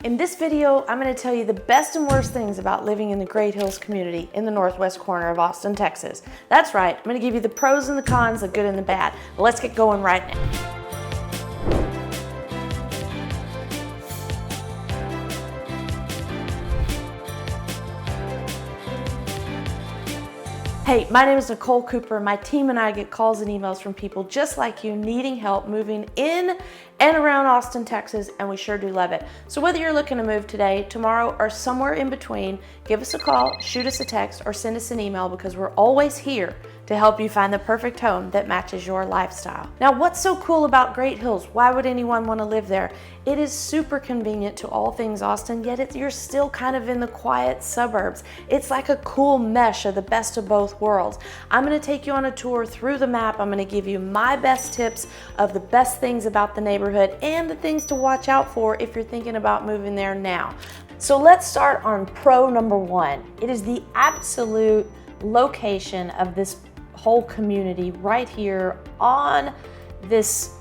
In this video, I'm going to tell you the best and worst things about living in the Great Hills community in the northwest corner of Austin, Texas. That's right, I'm going to give you the pros and the cons, the good and the bad. But let's get going right now. Hey, my name is Nicole Cooper. My team and I get calls and emails from people just like you needing help moving in and around Austin, Texas, and we sure do love it. So whether you're looking to move today, tomorrow, or somewhere in between, give us a call, shoot us a text, or send us an email because we're always here to help you find the perfect home that matches your lifestyle. Now, what's so cool about Great Hills? Why would anyone want to live there? It is super convenient to all things Austin, yet you're still kind of in the quiet suburbs. It's like a cool mesh of the best of both worlds. I'm going to take you on a tour through the map. I'm going to give you my best tips of the best things about the neighborhood and the things to watch out for if you're thinking about moving there now. So let's start on pro number one. It is the absolute location of this whole community right here on this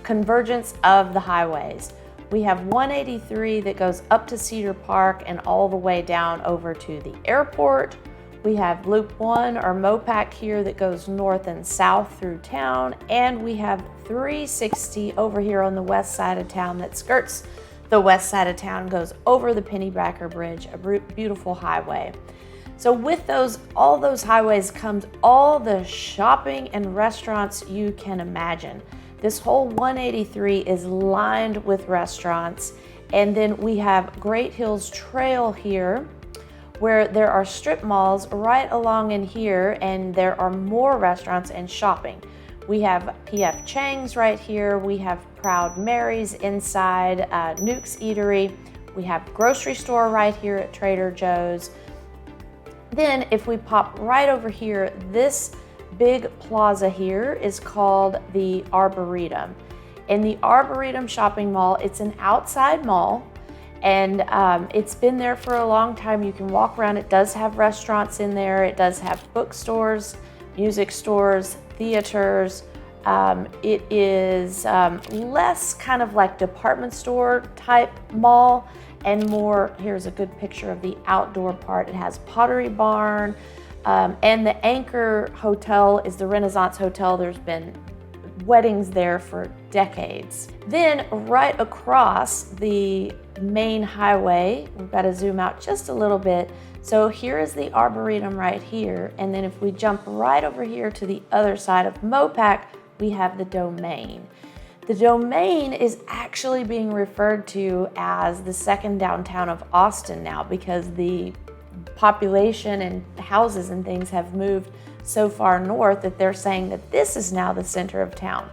convergence of the highways. We have 183 that goes up to Cedar Park and all the way down over to the airport. We have Loop 1 or Mopac here that goes north and south through town, and we have 360 over here on the west side of town that skirts the west side of town, goes over the Pennybacker Bridge, a beautiful highway. So with all those highways comes all the shopping and restaurants you can imagine. This whole 183 is lined with restaurants. And then we have Great Hills Trail here, where there are strip malls right along in here, and there are more restaurants and shopping. We have P.F. Chang's right here. We have Proud Mary's inside, Nuke's Eatery. We have grocery store right here at Trader Joe's. Then if we pop right over here, this big plaza here is called the Arboretum. In the Arboretum shopping mall, it's an outside mall, and it's been there for a long time. You can walk around. It does have restaurants in there. It does have bookstores, music stores, theaters. It is less kind of like department store type mall and more, here's a good picture of the outdoor part. It has Pottery Barn, and the anchor hotel is the Renaissance Hotel. There's been weddings there for decades. Then right across the main highway, we've got to zoom out just a little bit. So here is the Arboretum right here. And then if we jump right over here to the other side of Mopac, we have the Domain. The Domain is actually being referred to as the second downtown of Austin now because the population and houses and things have moved so far north that they're saying that this is now the center of town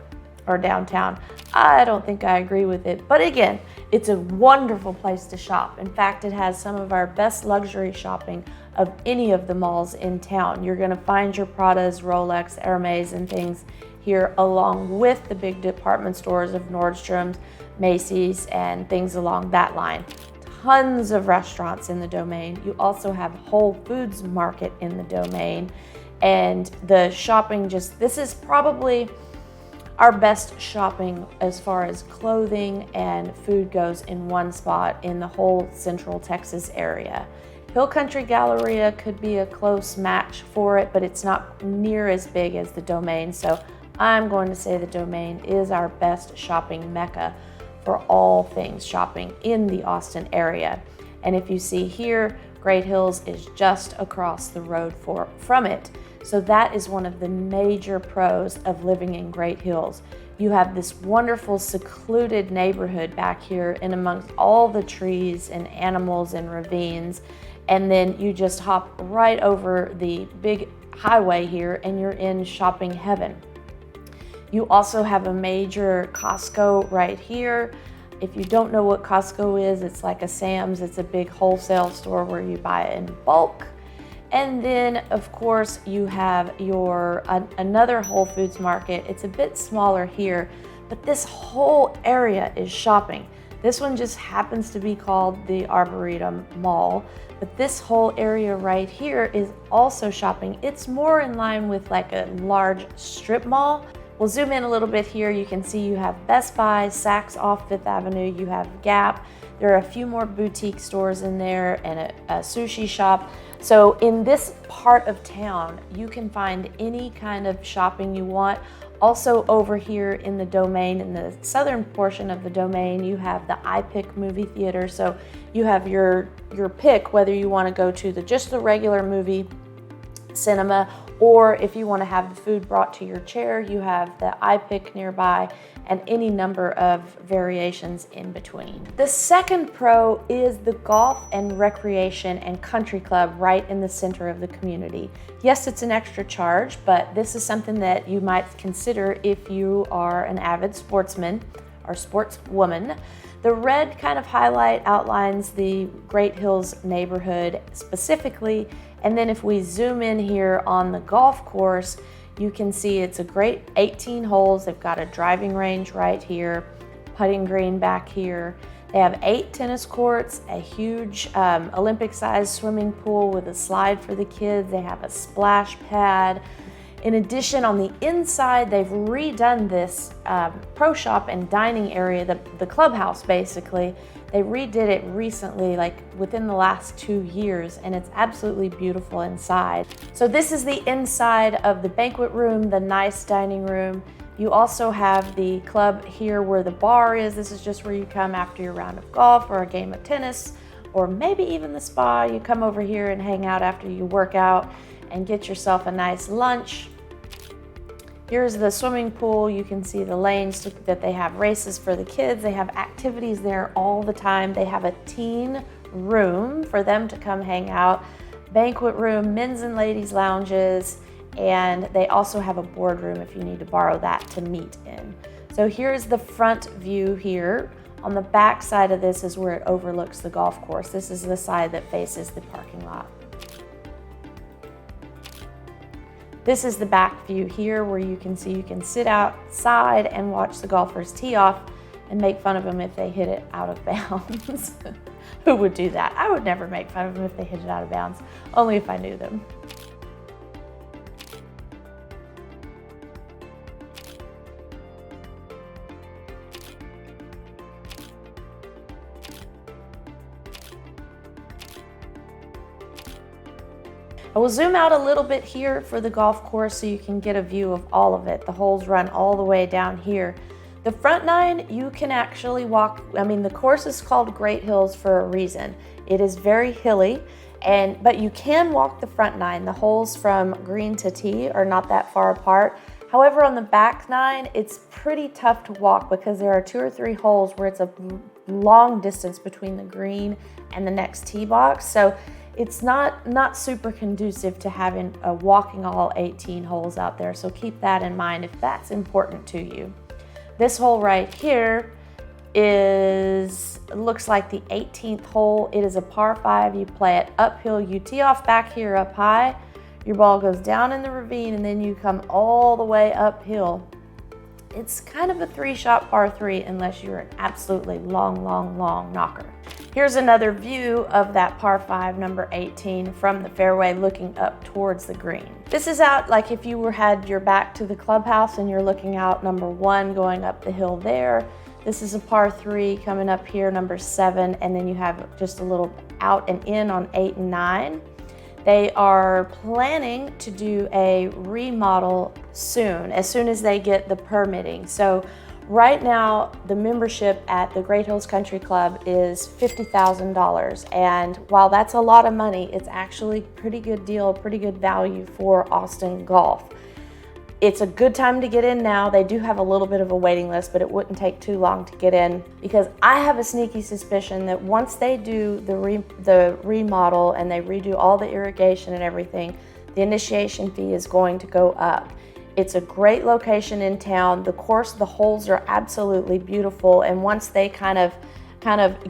or downtown. I don't think I agree with it, but again, it's a wonderful place to shop. In fact, it has some of our best luxury shopping of any of the malls in town. You're gonna find your Pradas, Rolex, Hermes, and things here along with the big department stores of Nordstrom's, Macy's, and things along that line. Tons of restaurants in the Domain. You also have Whole Foods Market in the Domain. And the shopping this is probably our best shopping as far as clothing and food goes in one spot in the whole Central Texas area. Hill Country Galleria could be a close match for it, but it's not near as big as the Domain. So I'm going to say the Domain is our best shopping mecca for all things shopping in the Austin area. And if you see here, Great Hills is just across the road from it. So that is one of the major pros of living in Great Hills. You have this wonderful secluded neighborhood back here in amongst all the trees and animals and ravines. And then you just hop right over the big highway here and you're in shopping heaven. You also have a major Costco right here. If you don't know what Costco is, it's like a Sam's. It's a big wholesale store where you buy it in bulk. And then, of course, you have another Whole Foods Market. It's a bit smaller here, but this whole area is shopping. This one just happens to be called the Arboretum Mall, but this whole area right here is also shopping. It's more in line with like a large strip mall. We'll zoom in a little bit here. You can see you have Best Buy, Saks off Fifth Avenue, you have Gap. There are a few more boutique stores in there and a sushi shop. So in this part of town, you can find any kind of shopping you want. Also over here in the Domain, in the southern portion of the Domain, you have the iPic movie theater. So you have your pick, whether you want to go to just the regular movie cinema, or if you want to have the food brought to your chair, you have the iPic nearby and any number of variations in between. The second pro is the golf and recreation and country club right in the center of the community. Yes, it's an extra charge, but this is something that you might consider if you are an avid sportsman or sportswoman. The red kind of highlight outlines the Great Hills neighborhood specifically, and then if we zoom in here on the golf course, you can see it's a great 18 holes. They've got a driving range right here, putting green back here. They have 8 tennis courts, a huge Olympic-sized swimming pool with a slide for the kids. They have a splash pad. In addition, on the inside, they've redone this pro shop and dining area, the clubhouse basically. They redid it recently, like within the last 2 years, and it's absolutely beautiful inside. So this is the inside of the banquet room, the nice dining room. You also have the club here where the bar is. This is just where you come after your round of golf or a game of tennis, or maybe even the spa. You come over here and hang out after you work out and get yourself a nice lunch. Here's the swimming pool. You can see the lanes that they have races for the kids. They have activities there all the time. They have a teen room for them to come hang out, banquet room, men's and ladies lounges, and they also have a boardroom if you need to borrow that to meet in. So here's the front view here. On the back side of this is where it overlooks the golf course. This is the side that faces the parking lot. This is the back view here where you can see you can sit outside and watch the golfers tee off and make fun of them if they hit it out of bounds. Who would do that? I would never make fun of them if they hit it out of bounds, only if I knew them. I will zoom out a little bit here for the golf course so you can get a view of all of it. The holes run all the way down here. The front 9, you can actually walk. I mean, the course is called Great Hills for a reason. It is very hilly, but you can walk the front 9. The holes from green to tee are not that far apart. However, on the back 9, it's pretty tough to walk because there are 2 or 3 holes where it's a long distance between the green and the next tee box. So it's not super conducive to having walking all 18 holes out there. So keep that in mind if that's important to you. This hole right here looks like the 18th hole. It is a par 5. You play it uphill. You tee off back here up high. Your ball goes down in the ravine and then you come all the way uphill. It's kind of a 3-shot par 3 unless you're an absolutely long knocker. Here's another view of that par 5, number 18, from the fairway looking up towards the green. This is out like if you had your back to the clubhouse and you're looking out number 1 going up the hill there. This is a par 3 coming up here, number 7, and then you have just a little out and in on 8 and 9. They are planning to do a remodel soon, as soon as they get the permitting. So right now, the membership at the Great Hills Country Club is $50,000. And while that's a lot of money, it's actually a pretty good deal, pretty good value for Austin golf. It's a good time to get in now. They do have a little bit of a waiting list, but it wouldn't take too long to get in because I have a sneaky suspicion that once they do the remodel and they redo all the irrigation and everything, the initiation fee is going to go up. It's a great location in town. The course, the holes are absolutely beautiful, and once they kind of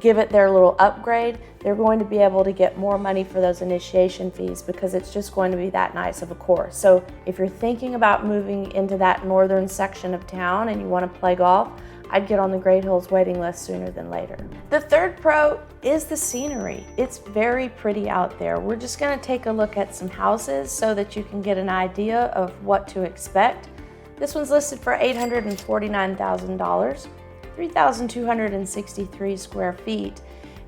give it their little upgrade, they're going to be able to get more money for those initiation fees because it's just going to be that nice of a course. So if you're thinking about moving into that northern section of town and you want to play golf, I'd get on the Great Hills waiting list sooner than later. The third pro is the scenery. It's very pretty out there. We're just going to take a look at some houses so that you can get an idea of what to expect. This one's listed for $849,000. 3,263 square feet.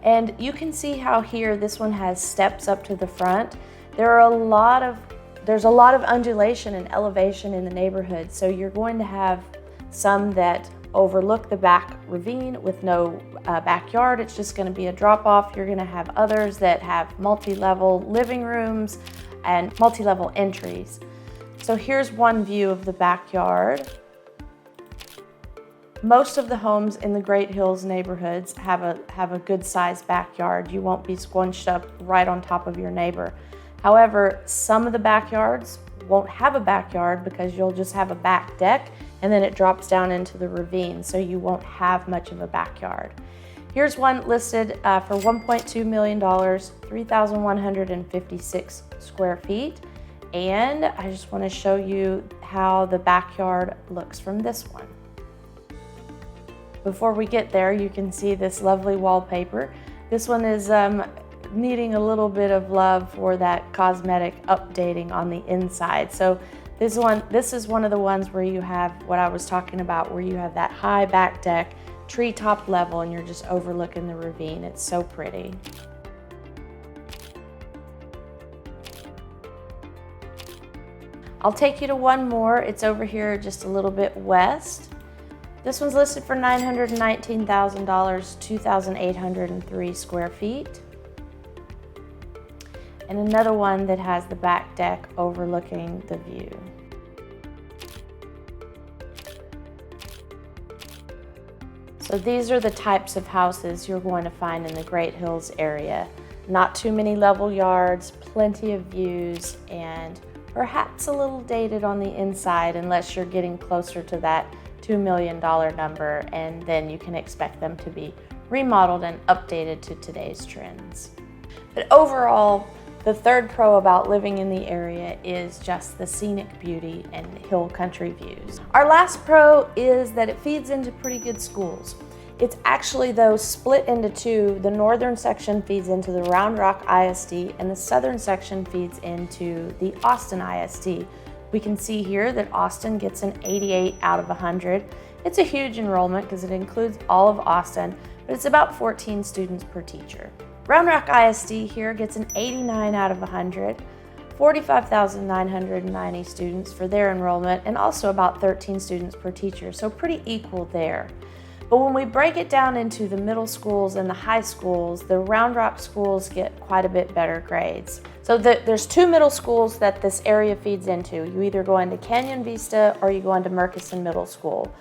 And you can see how here this one has steps up to the front. There's a lot of undulation and elevation in the neighborhood, so you're going to have some that overlook the back ravine with no backyard. It's just going to be a drop off. You're going to have others that have multi-level living rooms and multi-level entries. So here's one view of the backyard. Most of the homes in the Great Hills neighborhoods have a good sized backyard. You won't be squunched up right on top of your neighbor. However, some of the backyards won't have a backyard because you'll just have a back deck and then it drops down into the ravine, so you won't have much of a backyard. Here's one listed for $1.2 million, 3,156 square feet. And I just want to show you how the backyard looks from this one. Before we get there, you can see this lovely wallpaper. This one is needing a little bit of love for that cosmetic updating on the inside. So this is one of the ones where you have what I was talking about, where you have that high back deck, treetop level, and you're just overlooking the ravine. It's so pretty. I'll take you to one more. It's over here just a little bit west. This one's listed for $919,000, 2,803 square feet. And another one that has the back deck overlooking the view. So these are the types of houses you're going to find in the Great Hills area. Not too many level yards, plenty of views, and perhaps a little dated on the inside unless you're getting closer to that $2 million number, and then you can expect them to be remodeled and updated to today's trends. But overall, the third pro about living in the area is just the scenic beauty and hill country views. Our last pro is that it feeds into pretty good schools. It's actually, though, split into two. The northern section feeds into the Round Rock ISD and the southern section feeds into the Austin ISD. We can see here that Austin gets an 88 out of 100. It's a huge enrollment because it includes all of Austin, but it's about 14 students per teacher. Round Rock ISD here gets an 89 out of 100, 45,990 students for their enrollment, and also about 13 students per teacher, so pretty equal there. But when we break it down into the middle schools and the high schools, the Round Rock schools get quite a bit better grades. So there's two middle schools that this area feeds into. You either go into Canyon Vista or you go into Murkison Middle School.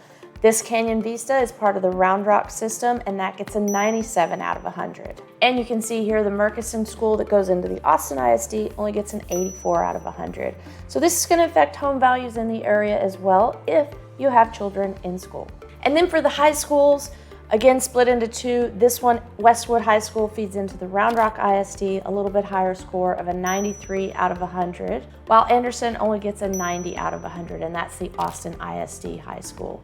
This Canyon Vista is part of the Round Rock system, and that gets a 97 out of 100. And you can see here the Murkison school that goes into the Austin ISD only gets an 84 out of 100. So this is going to affect home values in the area as well if you have children in school. And then for the high schools, again split into two. This one, Westwood High School, feeds into the Round Rock ISD, a little bit higher score of a 93 out of 100, while Anderson only gets a 90 out of 100, and that's the Austin ISD High School.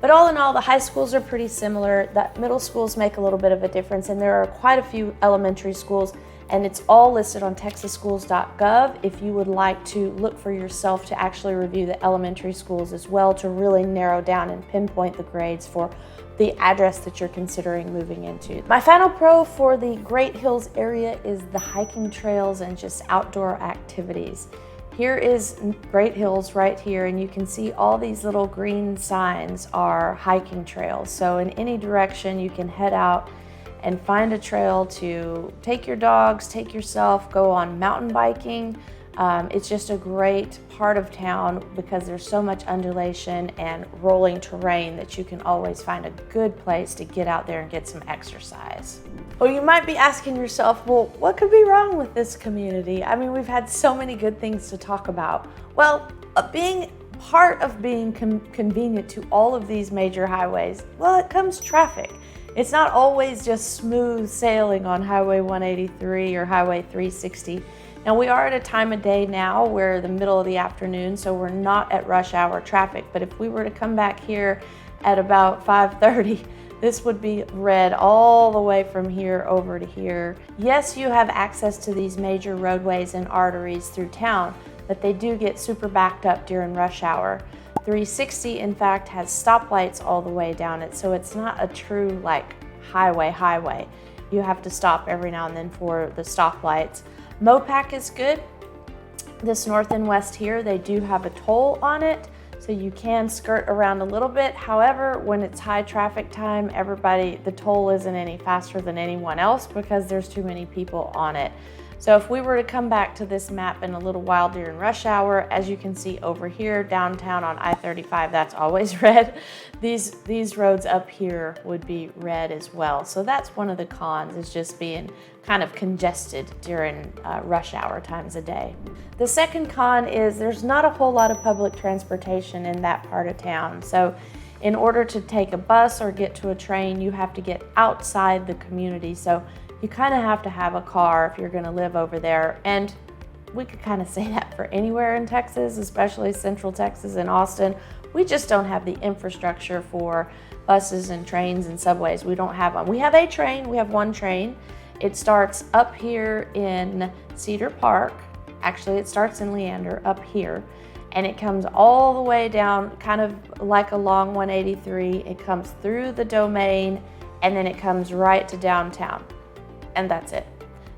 But all in all, the high schools are pretty similar. The middle schools make a little bit of a difference, and there are quite a few elementary schools, and it's all listed on texasschools.gov if you would like to look for yourself to actually review the elementary schools as well to really narrow down and pinpoint the grades for the address that you're considering moving into. My final pro for the Great Hills area is the hiking trails and just outdoor activities. Here is Great Hills right here, and you can see all these little green signs are hiking trails. So in any direction you can head out and find a trail to take your dogs, take yourself, go on mountain biking. It's just a great part of town because there's so much undulation and rolling terrain that you can always find a good place to get out there and get some exercise. Well, you might be asking yourself, well, what could be wrong with this community? I mean, we've had so many good things to talk about. Well, being part of being convenient to all of these major highways, well, it comes traffic. It's not always just smooth sailing on Highway 183 or Highway 360. Now, we are at a time of day now where the middle of the afternoon, so we're not at rush hour traffic. But if we were to come back here at about 5:30, this would be red all the way from here over to here. Yes, you have access to these major roadways and arteries through town, but they do get super backed up during rush hour. 360, in fact, has stoplights all the way down it, so it's not a true like highway. you have to stop every now and then for the stoplights. Mopac is good. This north and west here, they do have a toll on it, so you can skirt around a little bit. However, when it's high traffic time, the toll isn't any faster than anyone else because there's too many people on it. So if we were to come back to this map in a little while during rush hour, as you can see over here, downtown on I-35, that's always red. These roads up here would be red as well. So that's one of the cons, is just being kind of congested during rush hour times a day. The second con is there's not a whole lot of public transportation in that part of town. So in order to take a bus or get to a train, you have to get outside the community. So you kind of have to have a car if you're going to live over there. And we could kind of say that for anywhere in Texas, especially Central Texas and Austin. We just don't have the infrastructure for buses and trains and subways. We don't have one. We have a train. We have one train. It starts up here in Cedar Park. Actually, it starts in Leander up here. And it comes all the way down, kind of like along 183. It comes through the Domain, and then it comes right to downtown. And that's it.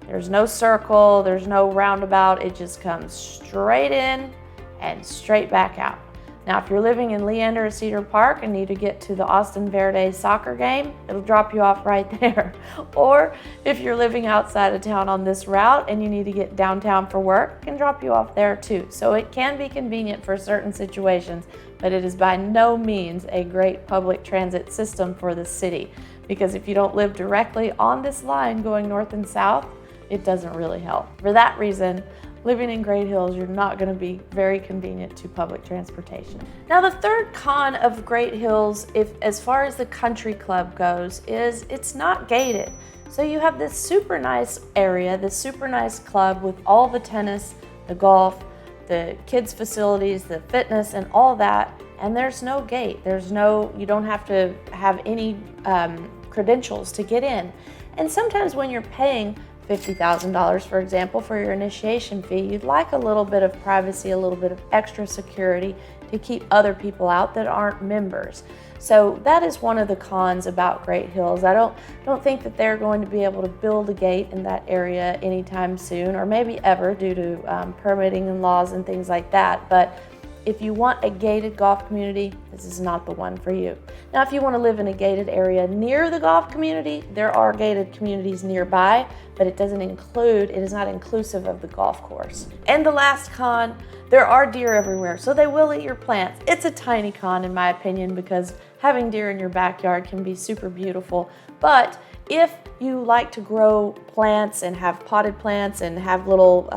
There's no circle, there's no roundabout. It just comes straight in and straight back out. Now, if you're living in Leander or Cedar Park and need to get to the Austin Verde soccer game, it'll drop you off right there. Or if you're living outside of town on this route and you need to get downtown for work, it can drop you off there too. So it can be convenient for certain situations, but it is by no means a great public transit system for the city. Because if you don't live directly on this line going north and south, it doesn't really help. For that reason, living in Great Hills, you're not going to be very convenient to public transportation. Now, the third con of Great Hills, as far as the country club goes, is it's not gated. So you have this super nice area, this super nice club with all the tennis, the golf, the kids facilities, the fitness, and all that. And there's no gate. You don't have to have any credentials to get in. And sometimes when you're paying $50,000, for example, for your initiation fee, you'd like a little bit of privacy, a little bit of extra security to keep other people out that aren't members. So that is one of the cons about Great Hills. I don't think that they're going to be able to build a gate in that area anytime soon, or maybe ever, due to permitting and laws and things like that. But if you want a gated golf community, this is not the one for you. Now, if you want to live in a gated area near the golf community, there are gated communities nearby, but it is not inclusive of the golf course. And the last con, there are deer everywhere, so they will eat your plants. It's a tiny con in my opinion, because having deer in your backyard can be super beautiful. But if you like to grow plants and have potted plants and have little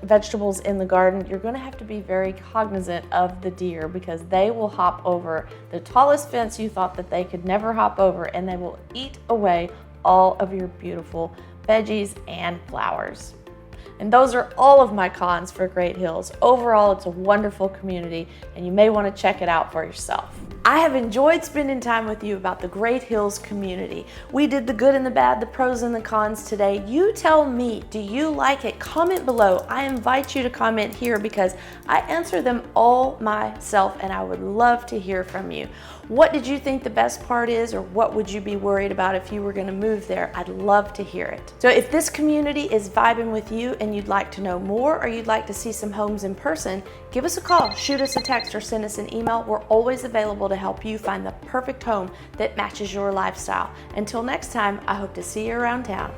vegetables in the garden, you're going to have to be very cognizant of the deer, because they will hop over the tallest fence you thought that they could never hop over, and they will eat away all of your beautiful veggies and flowers. And those are all of my cons for Great Hills. Overall, it's a wonderful community, and you may want to check it out for yourself. I have enjoyed spending time with you about the Great Hills community. We did the good and the bad, the pros and the cons today. You tell me, do you like it? Comment below. I invite you to comment here because I answer them all myself, and I would love to hear from you. What did you think the best part is, or what would you be worried about if you were going to move there? I'd love to hear it. So if this community is vibing with you and you'd like to know more, or you'd like to see some homes in person, give us a call, shoot us a text, or send us an email. We're always available to help you find the perfect home that matches your lifestyle. Until next time, I hope to see you around town.